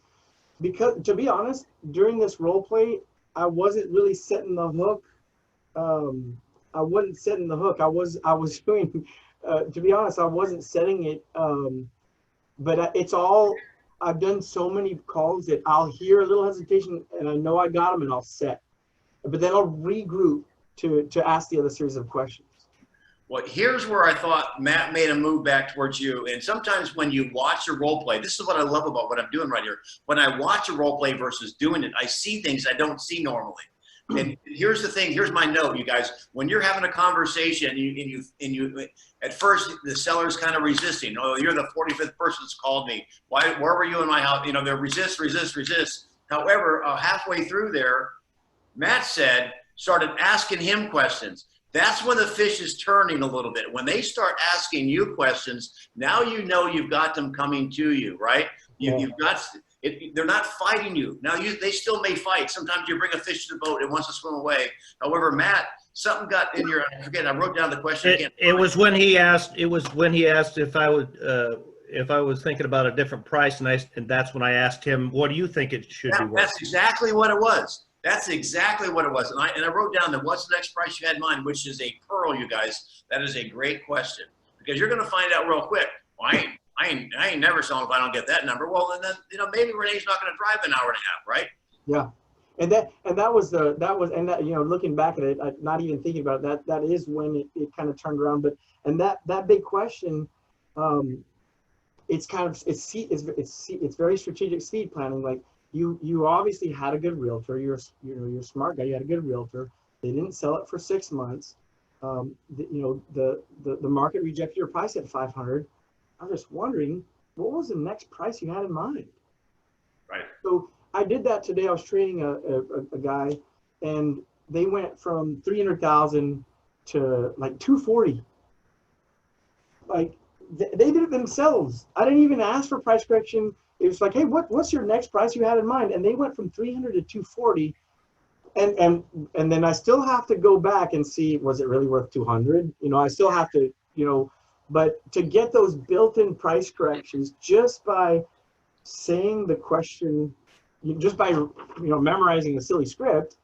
Because to be honest, during this role play, I wasn't really setting the hook. I wasn't setting the hook. I was doing. To be honest, I wasn't setting it. But it's all. I've done so many calls that I'll hear a little hesitation and I know I got them and I'll set. But then I'll regroup to ask the other series of questions. Well, here's where I thought Matt made a move back towards you. And sometimes when you watch a role play, this is what I love about what I'm doing right here. When I watch a role play versus doing it, I see things I don't see normally. And here's the thing. Here's my note, you guys. When you're having a conversation, and you at first the seller's kind of resisting. Oh, you're the 45th person that's called me. Where were you in my house? They're resist. However, halfway through there, Matt started asking him questions. That's when the fish is turning a little bit. When they start asking you questions, now you know you've got them coming to you, right? You've got. They're not fighting you. Now they still may fight. Sometimes you bring a fish to the boat, it wants to swim away. However, Matt, something got in your, I forget, I wrote down the question. It was when he asked if I was thinking about a different price, and that's when I asked him, what do you think it should be worth? That's exactly what it was. That's exactly what it was. And I wrote down that what's the next price you had in mind, which is a pearl, you guys. That is a great question because you're going to find out real quick. Well, I ain't never selling if I don't get that number. Well, then maybe Rene's not going to drive an hour and a half, right? Yeah. And that was looking back at it, not even thinking about it, that is when it kind of turned around. But and that big question, it's very strategic seed planning. Like you obviously had a good realtor. You're a smart guy. You had a good realtor. They didn't sell it for 6 months. The market rejected your price at 500. I'm just wondering, what was the next price you had in mind? Right. So I did that today. I was training a guy, and they went from 300,000 to like 240. Like they did it themselves. I didn't even ask for price correction. It was like, hey, what's your next price you had in mind? And they went from 300 to 240. And then I still have to go back and see, was it really worth 200? I still have to, but to get those built-in price corrections just by saying the question, just by memorizing the silly script,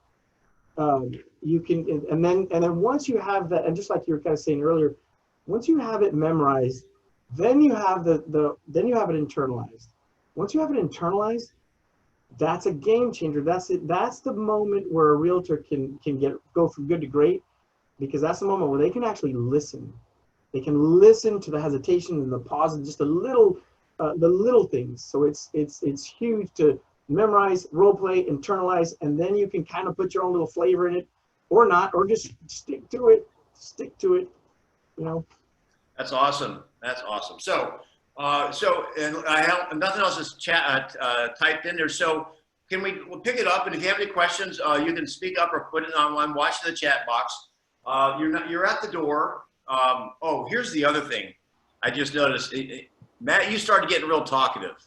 you can, and then once you have that, and just like you were kind of saying earlier, once you have it memorized, then you have then you have it internalized. Once you have it internalized, that's a game changer. That's it. That's the moment where a realtor can go from good to great, because that's the moment where they can actually listen. They can listen to the hesitation and the pause and just the little things. So it's huge to memorize, role play, internalize, and then you can kind of put your own little flavor in it, or not, or just stick to it. That's awesome. That's awesome. So and I have nothing else is typed in there. So we'll pick it up, and if you have any questions, you can speak up or put it on. I'm watching the chat box. You're at the door. Here's the other thing. I just noticed, Matt, you started getting real talkative.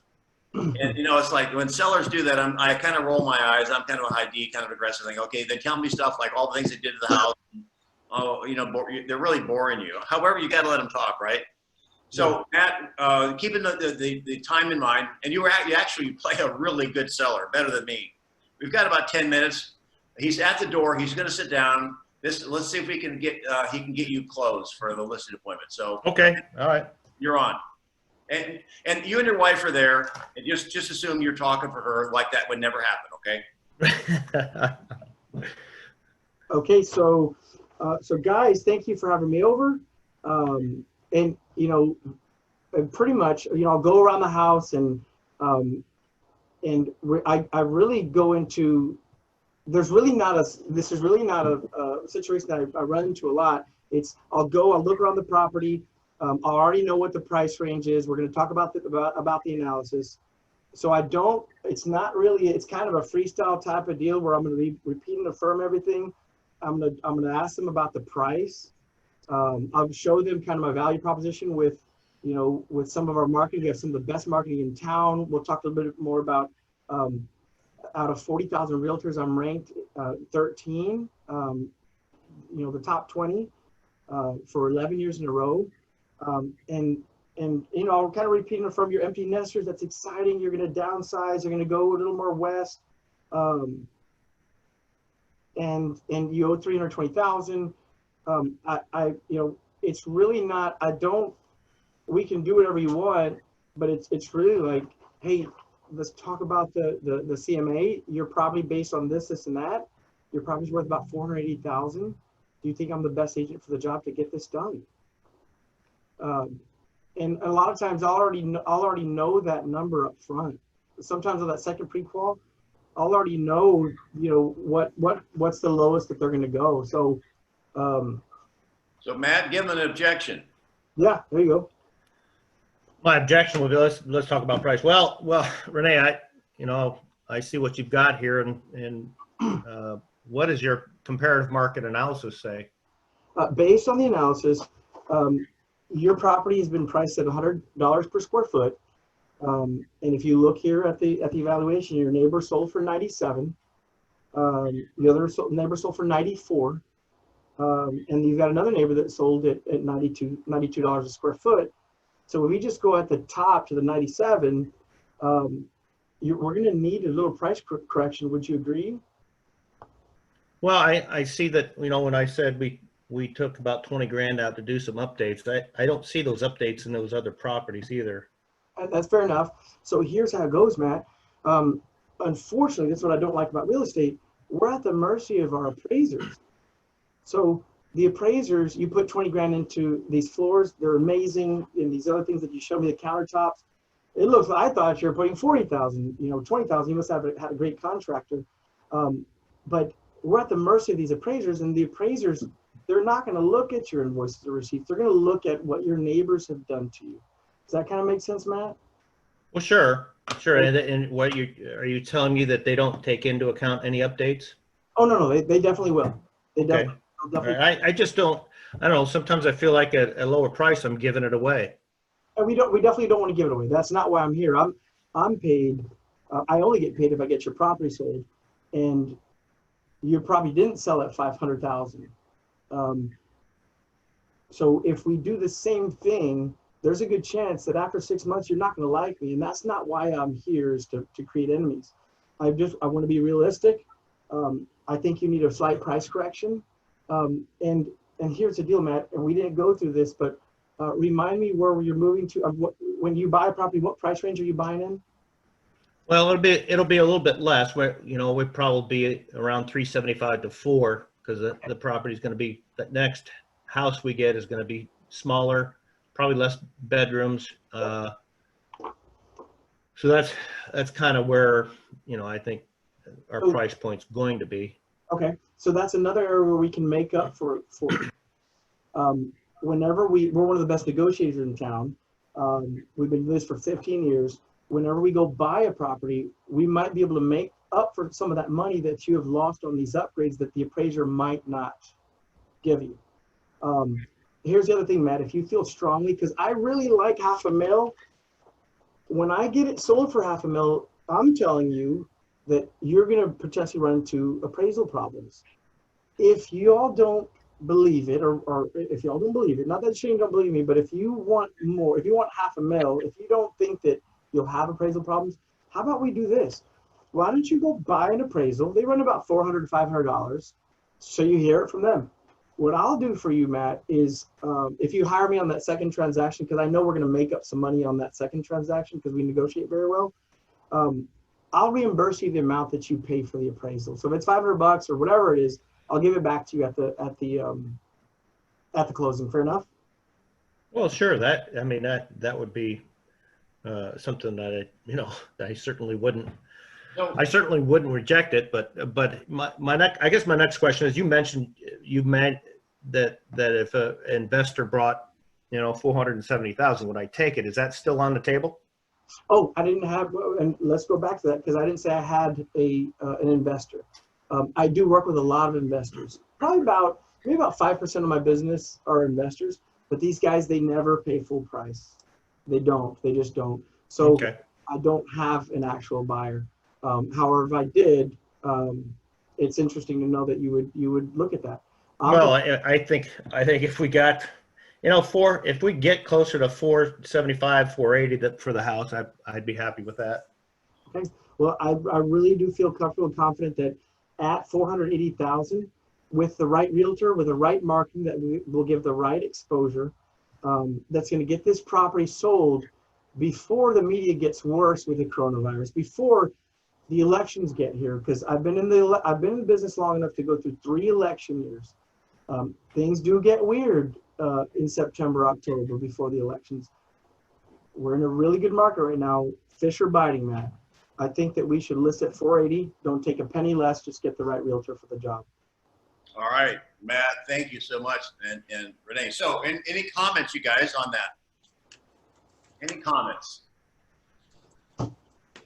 And it's like when sellers do that, I kind of roll my eyes. I'm kind of a high D, kind of aggressive thing. Okay, they tell me stuff like all the things they did to the house. They're really boring you. However, you got to let them talk, right? So Matt, keeping the time in mind, and you actually play a really good seller, better than me. We've got about 10 minutes. He's at the door. He's going to sit down. Let's see if we can he can get you closed for the listed appointment. So Okay, all right. you're on. And you and your wife are there, and just assume you're talking for her like that would never happen, okay? Okay, so guys, thank you for having me over. And pretty much, I'll go around the house and I really go into. This is really not a situation that I run into a lot. I'll look around the property. I already know what the price range is. We're going to talk about the analysis. So it's kind of a freestyle type of deal where I'm going to repeat and affirm everything. I'm going to ask them about the price. I'll show them kind of my value proposition with some of our marketing. We have some of the best marketing in town. We'll talk a little bit more about, out of 40,000 realtors, I'm ranked 13, the top 20 for 11 years in a row. And I'll kind of repeat and affirm your empty nesters. That's exciting. You're going to downsize. You're going to go a little more west. And you owe 320,000. It's really not, we can do whatever you want, but it's really like, hey, let's talk about the CMA. You're probably based on this and that. Your property's worth about 480,000. Do you think I'm the best agent for the job to get this done? And a lot of times I'll already know that number up front. Sometimes on that second pre-qual, I'll already know, what's the lowest that they're going to go. So, so Matt, give them an objection. Yeah, there you go. My objection would be, let's talk about price. Well, Rene, I see what you've got here, and what does your comparative market analysis say? Based on the analysis, your property has been priced at $100 per square foot. And if you look here at the evaluation, your neighbor sold for 97. The other neighbor sold for 94. And you've got another neighbor that sold it at $92 a square foot. So if we just go at the top to the 97, we're going to need a little price correction. Would you agree? Well, I see that, when I said we took about 20 grand out to do some updates, I don't see those updates in those other properties either. That's fair enough. So here's how it goes, Matt. unfortunately, that's what I don't like about real estate. We're at the mercy of our appraisers. So the appraisers, you put 20 grand into these floors, they're amazing. And these other things that you showed me, the countertops, it looks like I thought you were putting 40,000, 20,000. You must have had a great contractor. But we're at the mercy of these appraisers, and the appraisers, they're not going to look at your invoices or receipts. They're going to look at what your neighbors have done to you. Does that kind of make sense, Matt? Well, sure. And what are you telling me that they don't take into account any updates? Oh, no, they definitely will. They Okay. definitely. All right. I just don't, I don't know. Sometimes I feel like at a lower price, I'm giving it away. And we definitely don't want to give it away. That's not why I'm here. I'm paid. I only get paid if I get your property sold, and you probably didn't sell at 500,000. So if we do the same thing, there's a good chance that after 6 months you're not going to like me, and that's not why I'm here, is to create enemies. I want to be realistic. I think you need a slight price correction. And here's the deal, Matt. And we didn't go through this, but remind me where you're moving to. When you buy a property, what price range are you buying in? Well, it'll be a little bit less. We'd probably be around 375 to 4, because the property is going to be, the next house we get is going to be smaller, probably less bedrooms. So that's kind of where, I think our price point's going to be. Okay, so that's another area where we can make up for. Whenever we're one of the best negotiators in town. We've been doing this for 15 years. Whenever we go buy a property, we might be able to make up for some of that money that you have lost on these upgrades that the appraiser might not give you. Here's the other thing, Matt. If you feel strongly, because I really like $500,000, when I get it sold for $500,000, I'm telling you that you're going to potentially run into appraisal problems. If you all don't believe it, or if y'all don't believe it, not that Shane don't believe me, but if you want more, if you want $500,000, if you don't think that you'll have appraisal problems, how about we do this? Why don't you go buy an appraisal? They run about $400 to $500, so you hear it from them. What I'll do for you, Matt, is if you hire me on that second transaction, because I know we're going to make up some money on that second transaction because we negotiate very well, I'll reimburse you the amount that you pay for the appraisal. So if it's $500 or whatever it is, I'll give it back to you at the closing. Fair enough? Well, sure. That would be something that I certainly wouldn't. No. I certainly wouldn't reject it. But I guess my next question is, you mentioned that if an investor brought 470,000, would I take it? Is that still on the table? Oh, I didn't have, and let's go back to that, because I didn't say I had an investor. I do work with a lot of investors. Maybe about 5% of my business are investors, but these guys, they never pay full price. They just don't. So okay. I don't have an actual buyer. However, if I did, it's interesting to know that you would look at that. Well, I think if we got, if we get closer to 475, 480 for the house, I'd be happy with that. Okay. Well, I really do feel comfortable and confident that at 480,000, with the right realtor, with the right marketing that will give the right exposure, that's going to get this property sold before the media gets worse with the coronavirus, before the elections get here. Because I've been in the business long enough to go through 3 election years. Things do get weird in September, October, before the elections. We're in a really good market right now. Fish are biting, Matt. I think that we should list at 480. Don't take a penny less. Just get the right realtor for the job. All right, Matt, thank you so much. And Rene, so any comments, you guys, on that? Any comments?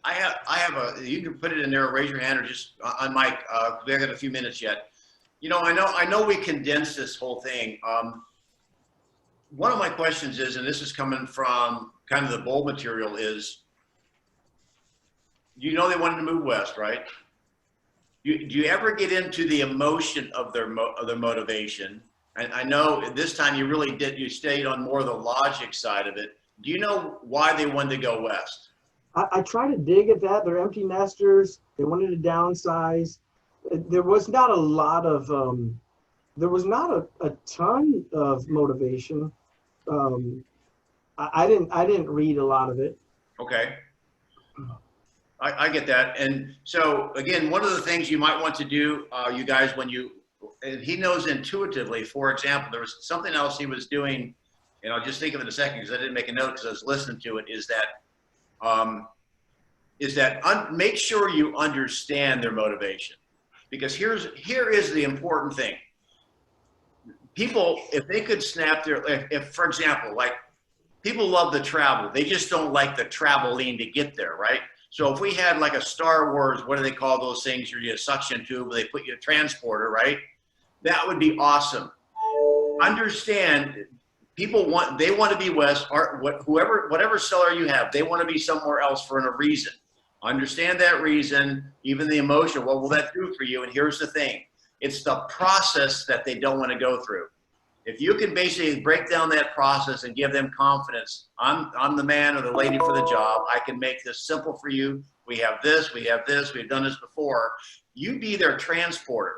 I have you can put it in there or raise your hand or just on mic. We got a few minutes yet. I know we condensed this whole thing. One of my questions is, and this is coming from kind of the bold material, is, they wanted to move west, right? Do you ever get into the emotion of their motivation? And I know this time you really did. You stayed on more of the logic side of it. Do you know why they wanted to go west? I try to dig at that. They're empty nesters. They wanted to downsize. There was not a lot of, there was not a ton of motivation. I didn't read a lot of it. Okay. I get that. And so again, one of the things you might want to do, you guys, when you, and he knows intuitively, for example, there was something else he was doing, and I'll just think of it in a second because I didn't make a note because I was listening to it, is that make sure you understand their motivation. Because here is the important thing. People, if they could snap their, if for example, like people love the travel, they just don't like the traveling to get there, right? So if we had like a Star Wars, what do they call those things? You're a suction tube, they put you a transporter, right? That would be awesome. Understand, people they want to be west, or whatever seller you have, they want to be somewhere else for a reason. Understand that reason, even the emotion. What will that do for you? And here's the thing. It's the process that they don't want to go through. If you can basically break down that process and give them confidence, I'm the man or the lady for the job. I can make this simple for you. We have this, we've done this before. You be their transporter.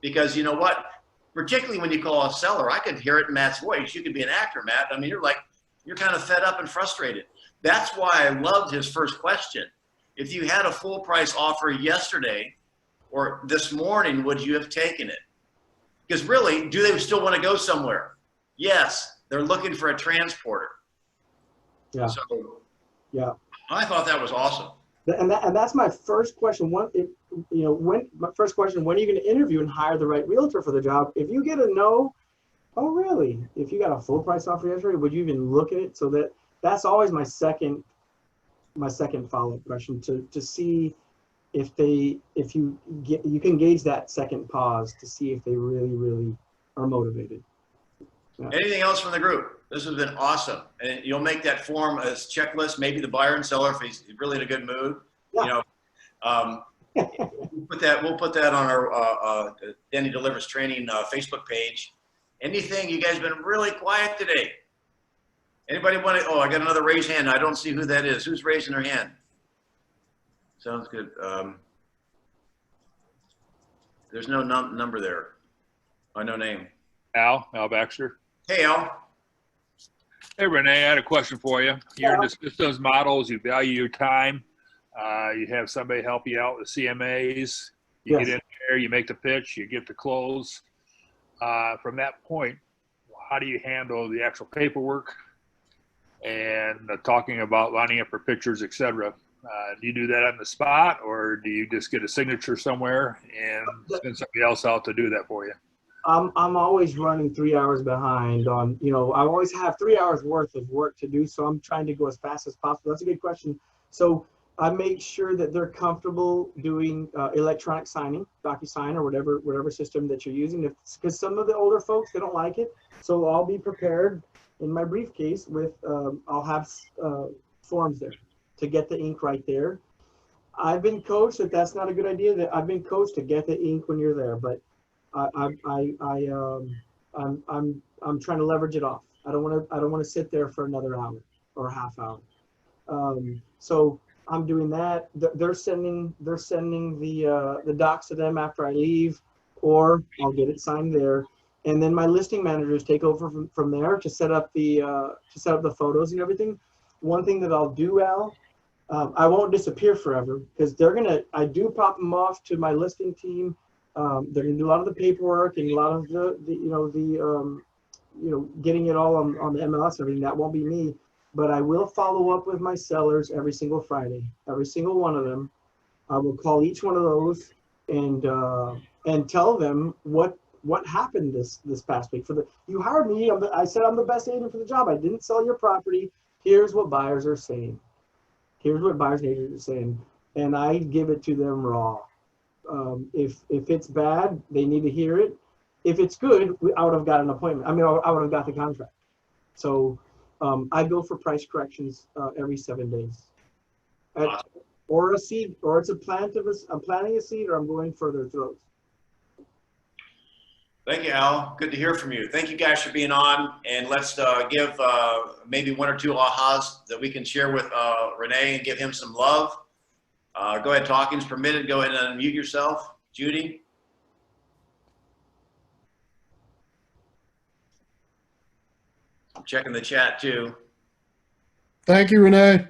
Because you know what? Particularly when you call a seller, I could hear it in Matt's voice. You could be an actor, Matt. I mean, you're kind of fed up and frustrated. That's why I loved his first question. If you had a full price offer yesterday or this morning, would you have taken it? Because really, do they still want to go somewhere? Yes, they're looking for a transporter. Yeah. So, yeah. I thought that was awesome. And that's my first question. My first question, when are you going to interview and hire the right realtor for the job? If you get a no, oh really? If you got a full price offer yesterday, would you even look at it? So that's always my second follow-up question to see if you can gauge that second pause to see if they really are motivated. Yeah. Anything else from the group? This has been awesome. And you'll make that form as checklist, maybe the buyer and seller if he's really in a good mood. Yeah. We'll put that on our Danny Delivers Training Facebook page. Anything? You guys been really quiet today. Anybody want to? Oh, I got another raised hand. I don't see who that is. Who's raising their hand? Sounds good. There's no number there. Oh, no name. Al Baxter. Hey, Al. Hey, Rene, I had a question for you. You're in those models, you value your time. You have somebody help you out with CMAs. You get in there, you make the pitch, you get the close. From that point, how do you handle the actual paperwork and talking about lining up for pictures, etc.? Do you do that on the spot, or do you just get a signature somewhere and send somebody else out to do that for you? I'm always running 3 hours behind on, I always have 3 hours worth of work to do. So I'm trying to go as fast as possible. That's a good question. So I make sure that they're comfortable doing electronic signing, DocuSign or whatever system that you're using. Because some of the older folks, they don't like it. So I'll be prepared in my briefcase with, I'll have forms there to get the ink right there. I've been coached that that's not a good idea. I've been coached to get the ink when you're there, but I'm trying to leverage it off. I don't want to sit there for another hour or a half hour. So I'm doing that. They're sending the docs to them after I leave, or I'll get it signed there. And then my listing managers take over from there to set up the photos and everything. One thing that I'll do, Al, I won't disappear forever because I do pop them off to my listing team. They're gonna do a lot of the paperwork and a lot of the getting it all on the MLS and everything. That won't be me, but I will follow up with my sellers every single Friday, every single one of them. I will call each one of those and tell them what happened this past week. You hired me. I said I'm the best agent for the job. I didn't sell your property. Here's what buyers are saying. Here's what buyers and agents are saying, and I give it to them raw. If it's bad, they need to hear it. If it's good, I would have got an appointment. I would have got the contract. So I go for price corrections every 7 days. Or a seed, or it's I'm planting a seed, or I'm going further throws. Thank you, Al. Good to hear from you. Thank you guys for being on, and let's give maybe one or two ahas that we can share with Rene and give him some love. Go ahead, talking's permitted. Go ahead and unmute yourself. Judy. I'm checking the chat too. Thank you, Rene.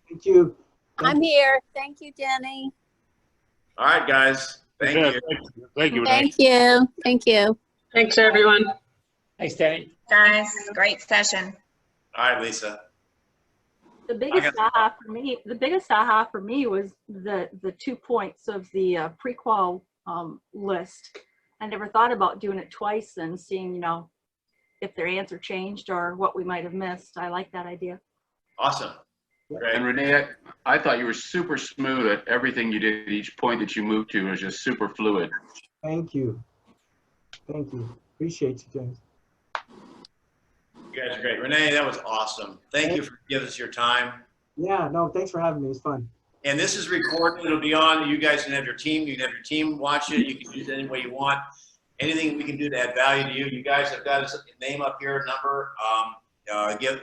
Thank you. I'm here. Thank you, Jenny. All right, guys. Thank Yeah, you. Thank you, Renee. Thank you. Thank you. Thanks, everyone. Thanks, Danny. Guys, great session. All right, Lisa. The biggest got- aha for me was the 2 points of the pre-qual list. I never thought about doing it twice and seeing, you know, if their answer changed or what we might have missed. I like that idea. Awesome. Great. And Renee, I thought you were super smooth at everything you did. Each point that you moved to was just super fluid. Thank you. Thank you. Appreciate you guys. You guys are great. Renee, that was awesome. Thank you for giving us your time. Yeah, no, thanks for having me. It's fun. And this is recorded. It'll be on. You guys can have your team. You can have your team watch it. You can use it any way you want. Anything we can do to add value to you. You guys have got his name up here, number.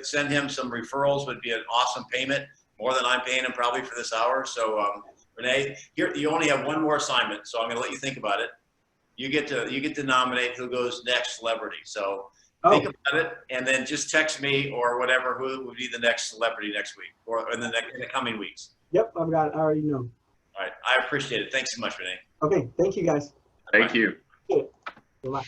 Send him some referrals would be an awesome payment. More than I'm paying him probably for this hour. So Renee, you only have one more assignment. So I'm going to let you think about it. You get to nominate who goes next celebrity. So think about it, and then just text me or whatever who would be the next celebrity next week or in the coming weeks. Yep, I've got it. I already know. All right, I appreciate it. Thanks so much, Renee. Okay, thank you guys. Thank you. Bye.